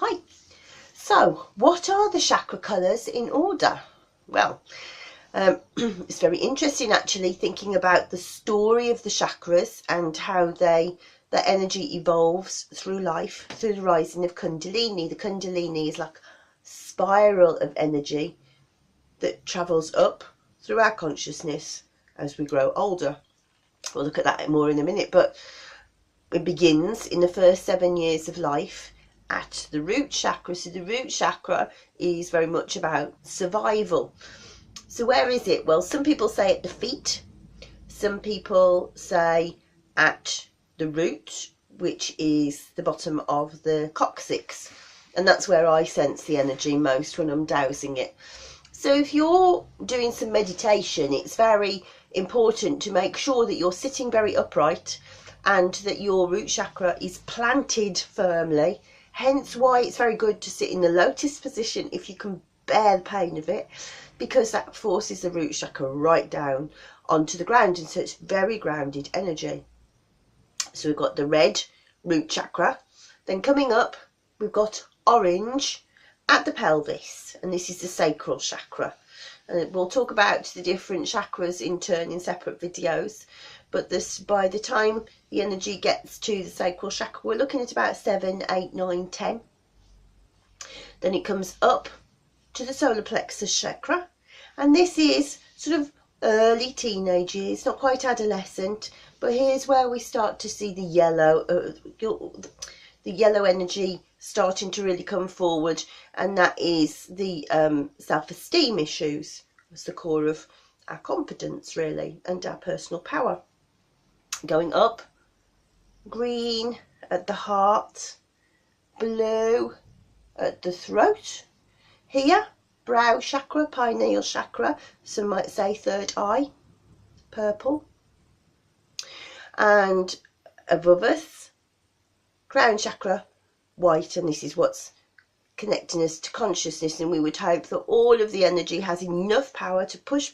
Hi. So, what are the chakra colours in order? Well, it's very interesting actually thinking about the story of the chakras and how their energy evolves through life, through the rising of Kundalini. The Kundalini is like a spiral of energy that travels up through our consciousness as we grow older. We'll look at that more in a minute, but it begins in the first 7 years of life at the root chakra. So the root chakra is very much about survival. So where is it? Well, some people say at the feet, some people say at the root, which is the bottom of the coccyx, and that's where I sense the energy most when I'm dowsing it. So if you're doing some meditation, it's very important to make sure that you're sitting very upright and that your root chakra is planted firmly, hence why it's very good to sit in the lotus position if you can bear the pain of it, because that forces the root chakra right down onto the ground, and so it's very grounded energy. So we've got the red root chakra, then coming up we've got orange at the pelvis, and this is the sacral chakra. And we'll talk about the different chakras in turn in separate videos, but this, by the time the energy gets to the sacral chakra, we're looking at about 7, 8, 9, 10. Then it comes up to the solar plexus chakra, and this is sort of early teenage years, not quite adolescent, but here's where we start to see the yellow energy starting to really come forward, and that is the self-esteem issues. It's the core of our confidence really, and our personal power. Going up, green at the heart, blue at the throat. Here, brow chakra, pineal chakra, some might say third eye, purple. And above us, crown chakra, white, and this is what's connecting us to consciousness, and we would hope that all of the energy has enough power to push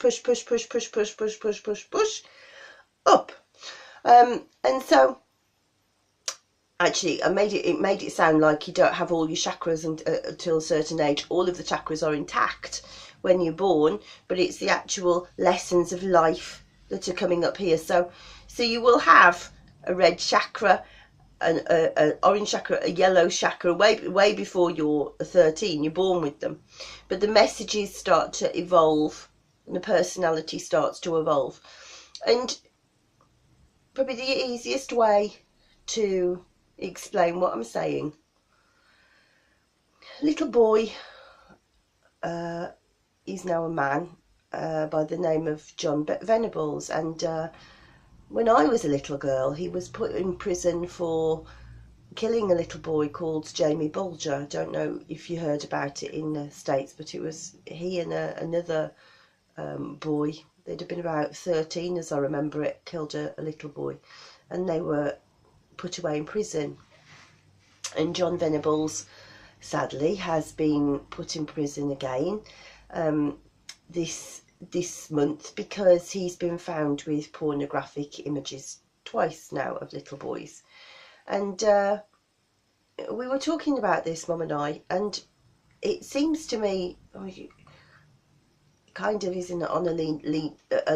up. And so actually it made it sound like you don't have all your chakras until a certain age. All of the chakras are intact when you're born, but it's the actual lessons of life that are coming up here. So you will have a red chakra, an orange chakra, a yellow chakra way before you're 13. You're born with them, but the messages start to evolve and the personality starts to evolve. And probably the easiest way to explain what I'm saying, little boy is now a man by the name of John Venables, and when I was a little girl he was put in prison for killing a little boy called Jamie Bulger. I don't know if you heard about it in the States, but it was he and another boy. They'd have been about 13 as I remember it, killed a little boy, and they were put away in prison. And John Venables sadly has been put in prison again this month because he's been found with pornographic images twice now of little boys. And we were talking about this, Mum and I, and it seems to me kind of isn't on a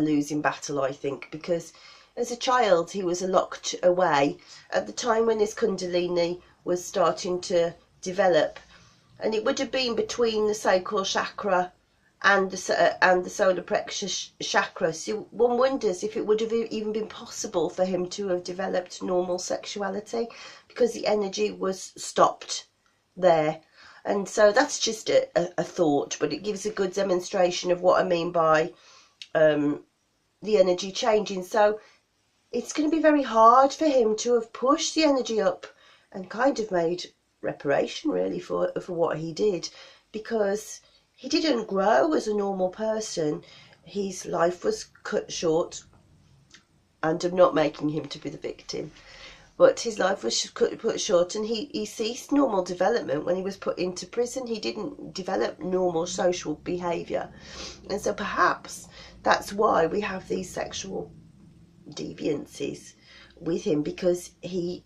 losing battle, I think, because as a child he was locked away at the time when his Kundalini was starting to develop, and it would have been between the sacral chakra and the solar plexus chakra. So one wonders if it would have even been possible for him to have developed normal sexuality, because the energy was stopped there. And so that's just a thought, but it gives a good demonstration of what I mean by the energy changing. So it's going to be very hard for him to have pushed the energy up and kind of made reparation really for what he did, because he didn't grow as a normal person. His life was cut short, and I'm not making him to be the victim, but his life was put short, and he ceased normal development when he was put into prison. He didn't develop normal social behaviour, and so perhaps that's why we have these sexual deviances with him, because he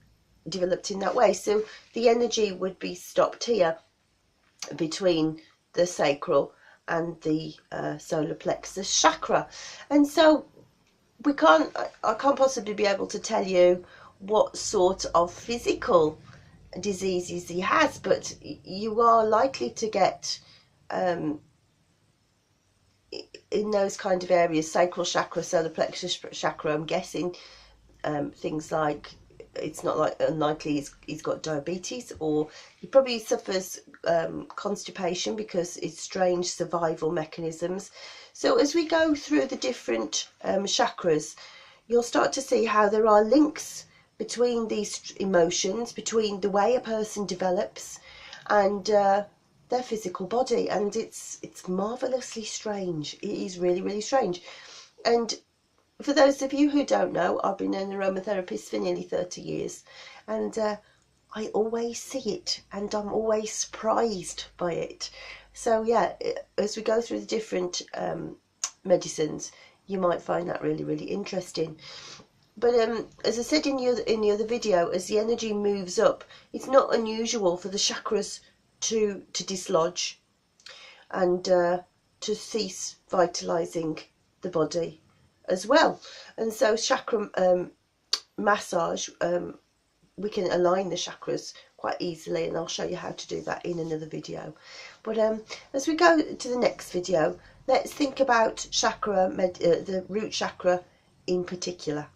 developed in that way. So the energy would be stopped here between the sacral and the solar plexus chakra. And so I can't possibly be able to tell you what sort of physical diseases he has, but you are likely to get in those kind of areas, sacral chakra, solar plexus chakra, I'm guessing things like, it's not like unlikely he's got diabetes, or he probably suffers constipation because it's strange survival mechanisms. So as we go through the different chakras, you'll start to see how there are links between these emotions, between the way a person develops and their physical body, and it's marvelously strange. It is really, really strange. And for those of you who don't know, I've been an aromatherapist for nearly 30 years, and I always see it, and I'm always surprised by it. So yeah, as we go through the different medicines, you might find that really, really interesting. But as I said in the other video, as the energy moves up, it's not unusual for the chakras to dislodge and to cease vitalizing the body as well. And so chakra massage, we can align the chakras quite easily, and I'll show you how to do that in another video. But as we go to the next video, let's think about chakra, the root chakra in particular.